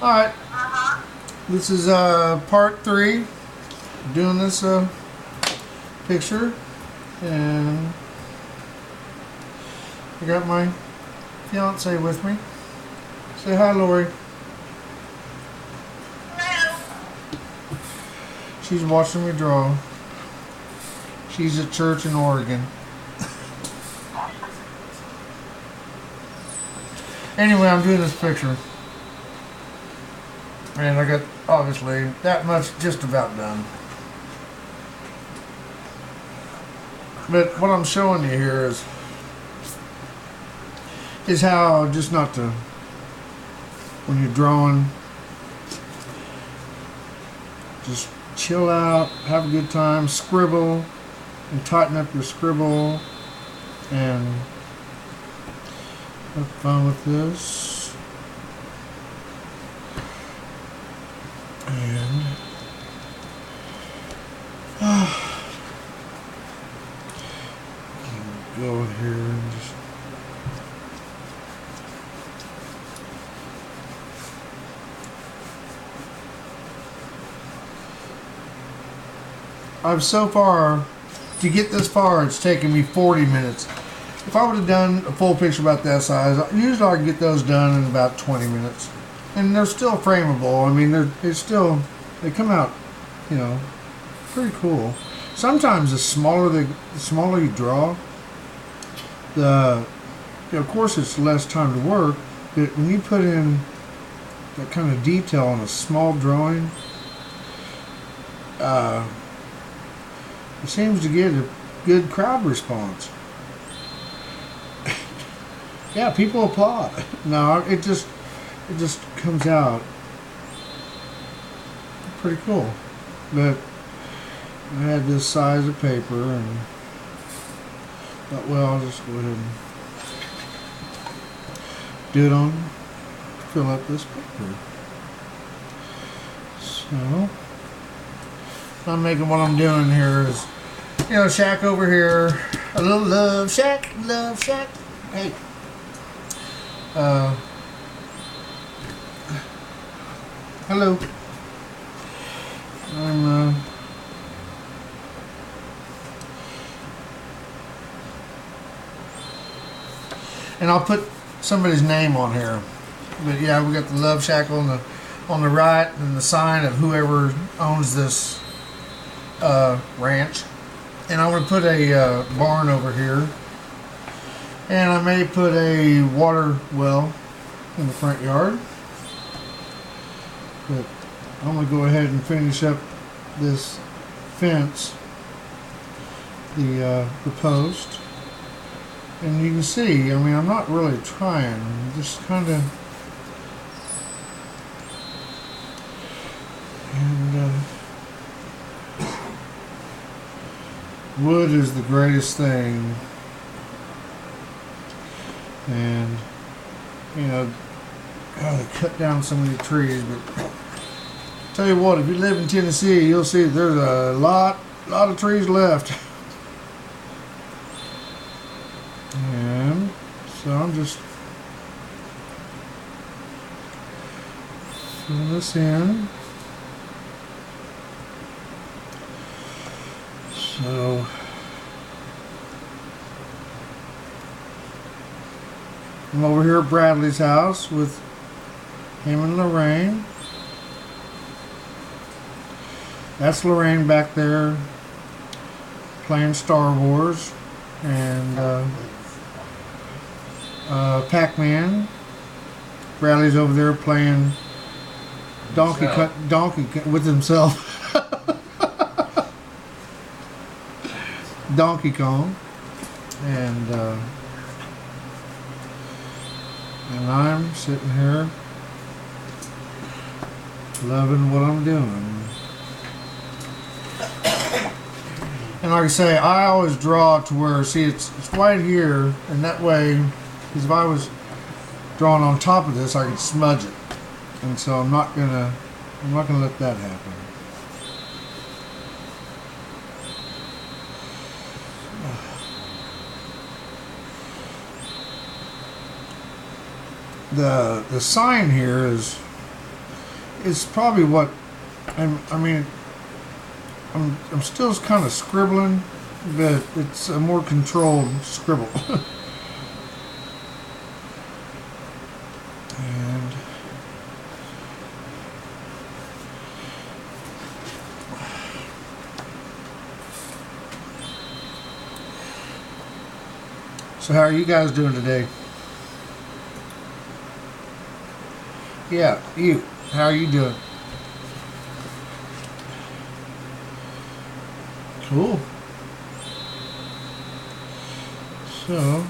Alright, this is part 3. Doing this picture. And I got my fiance with me. Say hi, Lori. She's watching me draw. She's at church in Oregon. Anyway, I'm doing this picture. And I got, obviously, that much just about done. But what I'm showing you here is how just not to, when you're drawing, just chill out, have a good time, scribble, and tighten up your scribble, and have fun with this. And go here and just I've so far, to get this far, it's taken me 40 minutes. If I would have done a full picture about that size, usually I can get those done in about 20 minutes. And they're still frameable. I mean, they come out, pretty cool. Sometimes the smaller you draw, of course it's less time to work, but when you put in that kind of detail on a small drawing, it seems to get a good crowd response. Yeah, people applaud. No, it just comes out pretty cool. But I had this size of paper and thought, well, I'll just go ahead and do it on, fill up this paper. So I'm making, what I'm doing here is, Shaq over here, a little love Shaq. Hey. Hello. And I'll put somebody's name on here. But yeah, we got the Love Shack on the right, and the sign of whoever owns this ranch. And I'm going to put a barn over here. And I may put a water well in the front yard. But I'm going to go ahead and finish up this fence, the post. And you can see, I mean, I'm not really trying. I'm just kind of... And wood is the greatest thing. And, God, they cut down so many trees, but tell you what, if you live in Tennessee, you'll see there's a lot of trees left. And so I'm just filling this in. So I'm over here at Bradley's house with him and Lorraine. That's Lorraine back there playing Star Wars and Pac-Man. Bradley's over there playing Donkey with himself. Donkey Kong. And I'm sitting here loving what I'm doing. And like I say, I always draw to where, see, it's right here, and that way, because if I was drawing on top of this, I could smudge it. And so I'm not gonna let that happen. The sign here is it's probably what I mean. I'm still kind of scribbling, but it's a more controlled scribble. And so, how are you guys doing today? Yeah, you. How are you doing? Cool. So,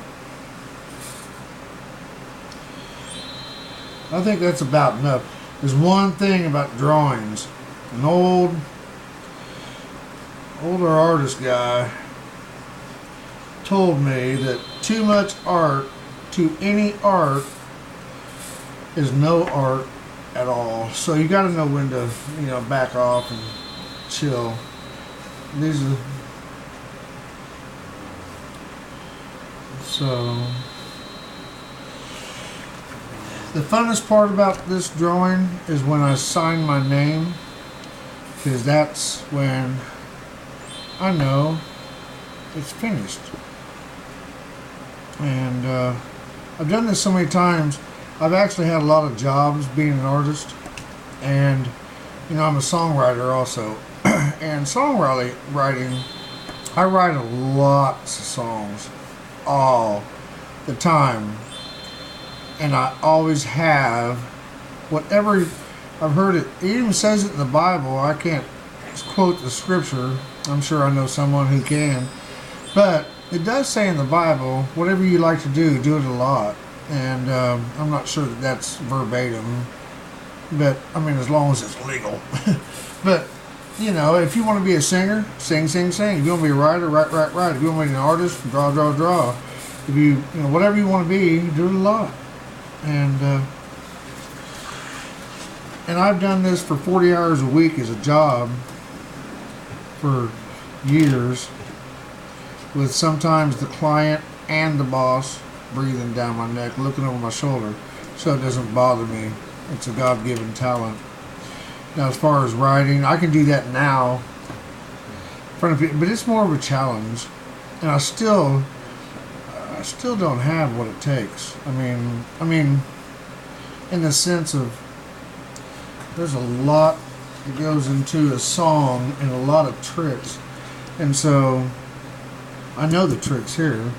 I think that's about enough. There's one thing about drawings. An older artist guy told me that too much art to any art is no art at all. So you got to know when to, back off and chill. These are so. The funnest part about this drawing is when I sign my name, because that's when I know it's finished. And I've done this so many times. I've actually had a lot of jobs being an artist, and I'm a songwriter also. And songwriting, I write lots of songs all the time, and I always have. Whatever I've heard it even says it in the Bible. I can't quote the scripture. I'm sure I know someone who can, but it does say in the Bible, whatever you like to do it a lot. And I'm not sure that that's verbatim, but I mean, as long as it's legal. But if you want to be a singer, sing, sing, sing. If you want to be a writer, write, write, write. If you want to be an artist, draw, draw, draw. If you whatever you want to be, do it a lot. And I've done this for 40 hours a week as a job for years, with sometimes the client and the boss breathing down my neck, looking over my shoulder, so it doesn't bother me. It's a God-given talent. Now, as far as writing, I can do that now in front of people, but it's more of a challenge, and I still don't have what it takes. I mean, in the sense of there's a lot that goes into a song and a lot of tricks, and so I know the tricks here.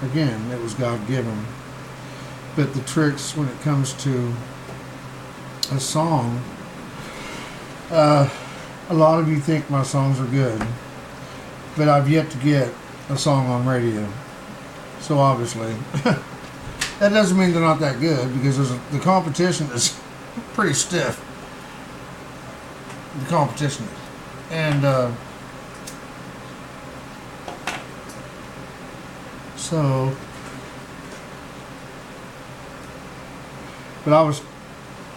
Again, it was God-given. But the tricks when it comes to a song, a lot of you think my songs are good, but I've yet to get a song on radio. So obviously, that doesn't mean they're not that good, because the competition is pretty stiff. The competition is. And so, but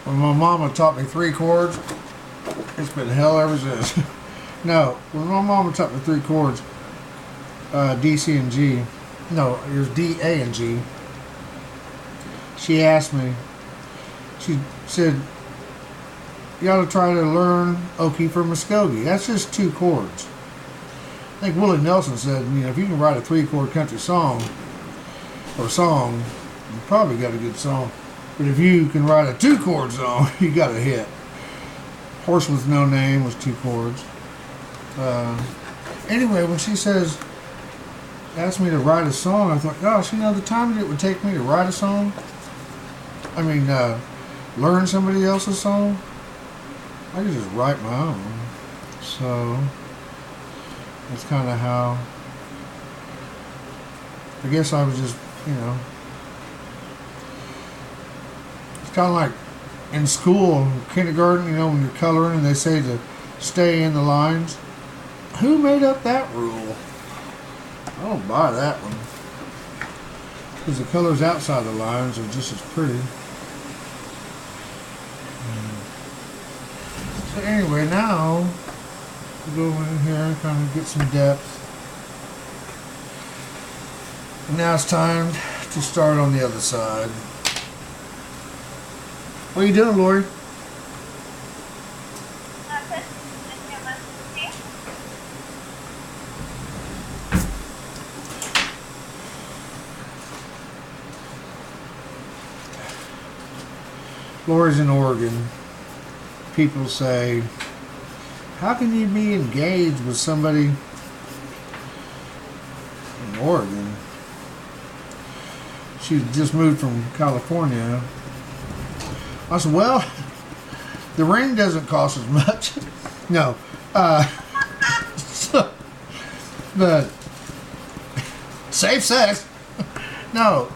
when my mama taught me 3 chords, it's been hell ever since. No, when my mama taught me 3 chords, D, C, and G, no, it was D, A, and G, she asked me, she said, you ought to try to learn Okie for Muskogee. That's just 2 chords. I think Willie Nelson said, if you can write a 3-chord country song, you probably got a good song. But if you can write a 2-chord song, you got a hit. Horse with No Name was 2 chords. Anyway, when she asked me to write a song, I thought, gosh, the time it would take me to write a song? Learn somebody else's song? I could just write my own. So that's kind of how, I guess I was just, it's kind of like in school, kindergarten, when you're coloring and they say to stay in the lines. Who made up that rule? I don't buy that one. Because the colors outside the lines are just as pretty. So anyway, now we go in here and kind of get some depth. And now it's time to start on the other side. What are you doing, Lori? Lori's in Oregon. People say, how can you be engaged with somebody in Oregon? She just moved from California. I said, well, the ring doesn't cost as much. No. But safe sex. No.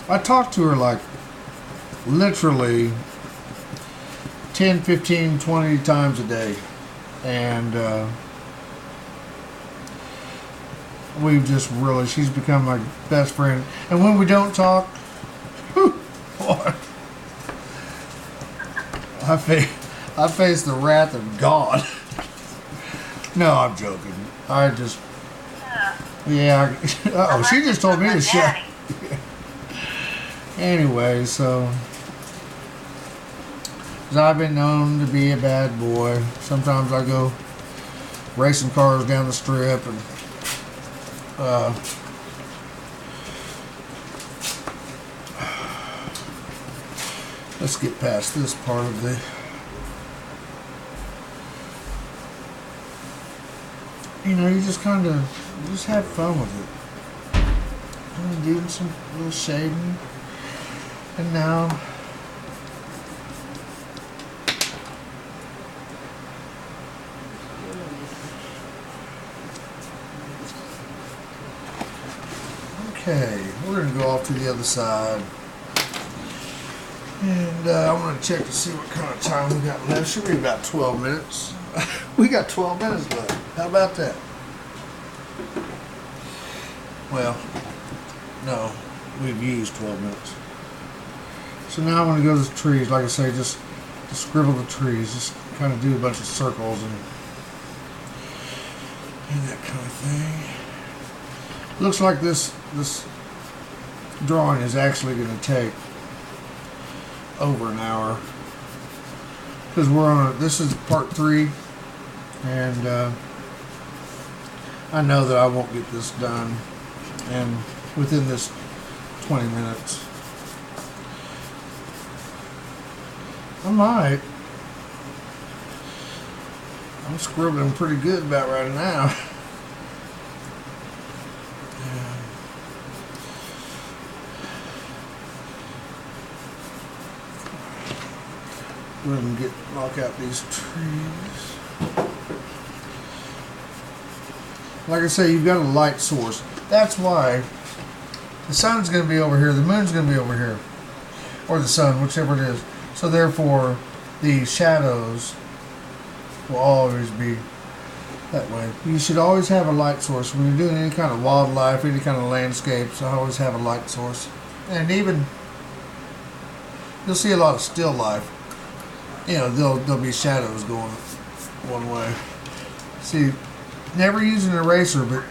I talked to her like literally 10, 15, 20 times a day. And we've just really, she's become my best friend. And when we don't talk, whew, boy, I face the wrath of God. No, I'm joking. I just, yeah. Uh-oh, she just told me to shut. Anyway, so, 'cause I've been known to be a bad boy. Sometimes I go racing cars down the strip and let's get past this part of the you just kind of just have fun with it. I'm doing some little shading, and now okay, we're gonna go off to the other side, and I'm gonna check to see what kind of time we got left. Should be about 12 minutes. We got 12 minutes left. How about that? Well, no, we've used 12 minutes. So now I'm going to go to the trees. Like I say, just scribble the trees. Just kind of do a bunch of circles and that kind of thing. Looks like this drawing is actually going to take over an hour. Because we're on this is part 3. And I know that I won't get this done and within this 20 minutes. I might. I'm scribbling pretty good about right now. Go ahead and knock out these trees. Like I say, you've got a light source. That's why the sun's going to be over here, the moon's going to be over here, or the sun, whichever it is. So therefore, the shadows will always be that way. You should always have a light source. When you're doing any kind of wildlife, any kind of landscapes, I always have a light source. And even, you'll see a lot of still life. There'll be shadows going one way. See, never use an eraser, but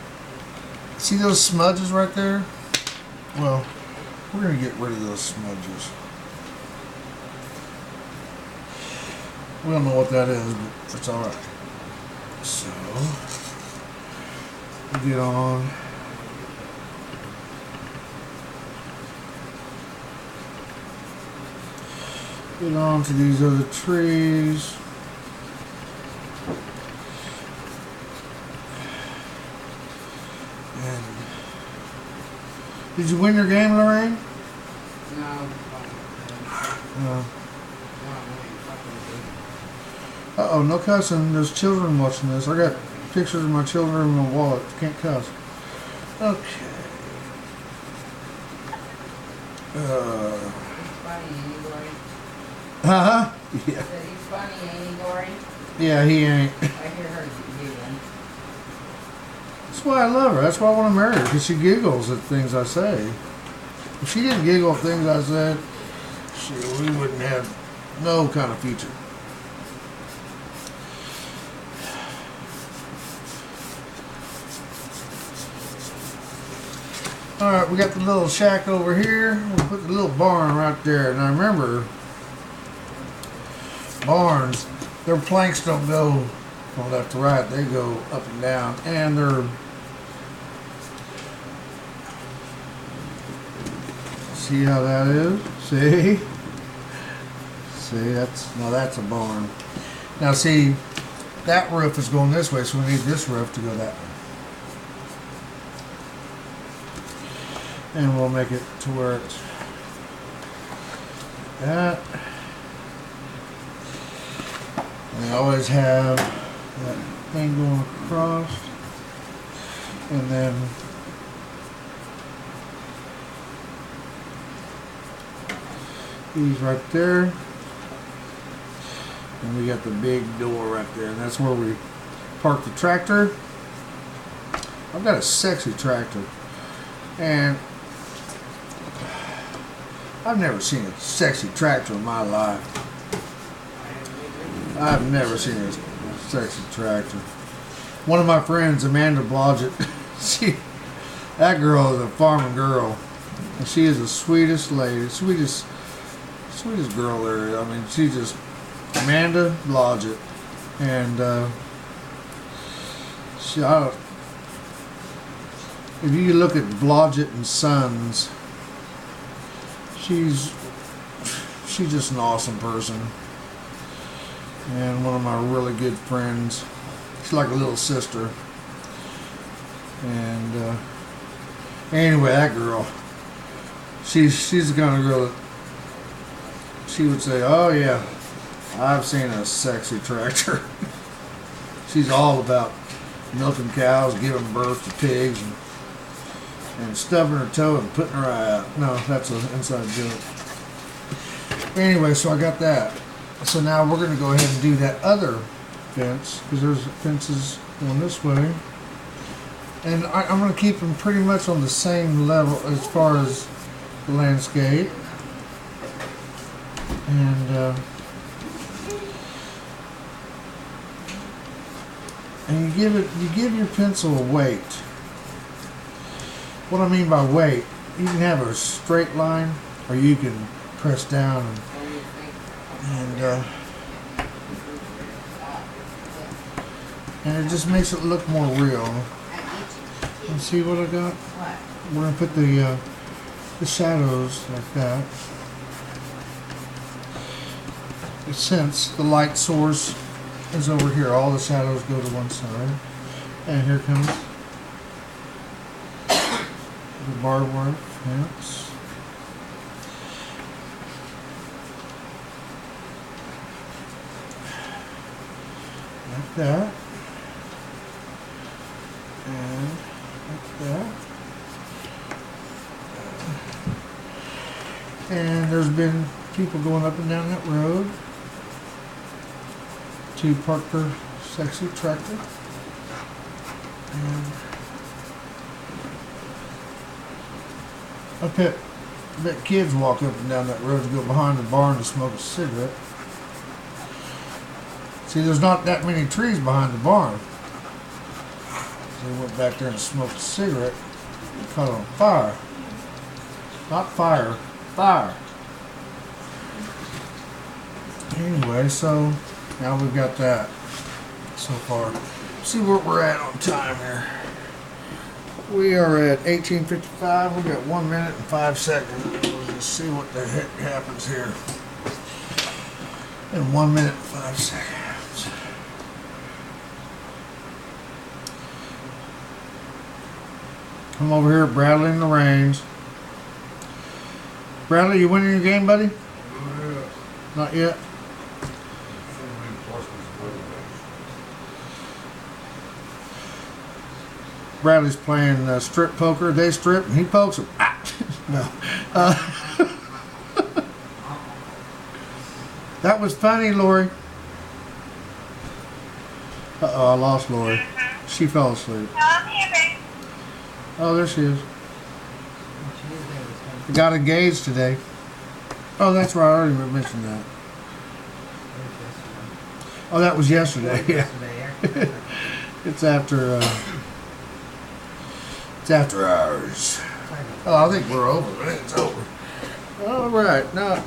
see those smudges right there? Well, we're going to get rid of those smudges. We don't know what that is, but it's alright. So, get on. Get on to these other trees. Did you win your game, Lorraine? No. No. Uh-oh, no cussing. There's children watching this. I got pictures of my children in my wallet. Can't cuss. Okay. Funny, ain't he, Lori? Uh-huh. Yeah. Said he's funny, ain't he, Lori? Yeah, he ain't. I hear her giggling. That's why I love her. That's why I want to marry her, because she giggles at things I say. If she didn't giggle at things I said, we wouldn't have no kind of future. Alright, we got the little shack over here. We'll put the little barn right there. Now remember, barns, their planks don't go from left to right. They go up and down. And they're... See how that is? See? See, that's a barn. Now see, that roof is going this way, so we need this roof to go that way. And we'll make it to where it's that. And I always have that thing going across. And then these right there. And we got the big door right there. And that's where we park the tractor. I've got a sexy tractor. And I've never seen a sexy tractor in my life. I've never seen a sexy tractor. One of my friends, Amanda Blodgett, that girl is a farming girl. And she is the sweetest lady, sweetest girl there. I mean, she just, Amanda Blodgett. And if you look at Blodgett and Sons, she's just an awesome person. And one of my really good friends. She's like a little sister. And anyway, that girl, she's the kind of girl that she would say, "Oh yeah, I've seen a sexy tractor." She's all about milking cows, giving birth to pigs, and stubbing her toe and putting her eye out. No, that's an inside joke. Anyway, so I got that. So now we're going to go ahead and do that other fence, because there's fences going this way. And I'm going to keep them pretty much on the same level as far as the landscape. And you give your pencil a weight. What I mean by weight, you can have a straight line, or you can press down and it just makes it look more real. And see what I got? We're gonna put the shadows like that. Since the light source is over here, all the shadows go to one side. And here comes the barbed wire fence. Like that. And like that. And there's been people going up and down that road to park their sexy tractor. And I bet kids walk up and down that road to go behind the barn to smoke a cigarette. See, there's not that many trees behind the barn. So they went back there and smoked a cigarette. Caught on fire. Not fire, fire. Anyway, so now we've got that so far. See where we're at on time here. We are at 18:55. We've got 1 minute and 5 seconds. We'll just see what the heck happens here. In 1 minute and 5 seconds. Come over here, Bradley in the range. Bradley, you winning your game, buddy? Not yet. Bradley's playing strip poker. They strip and he pokes them. Ah! No. That was funny, Lori. Uh-oh, I lost Lori. She fell asleep. Oh, there she is. Got engaged today. Oh, that's right. I already mentioned that. Oh, that was yesterday. Yeah. It's after hours. Oh, I think we're over. It's over. All right. Now.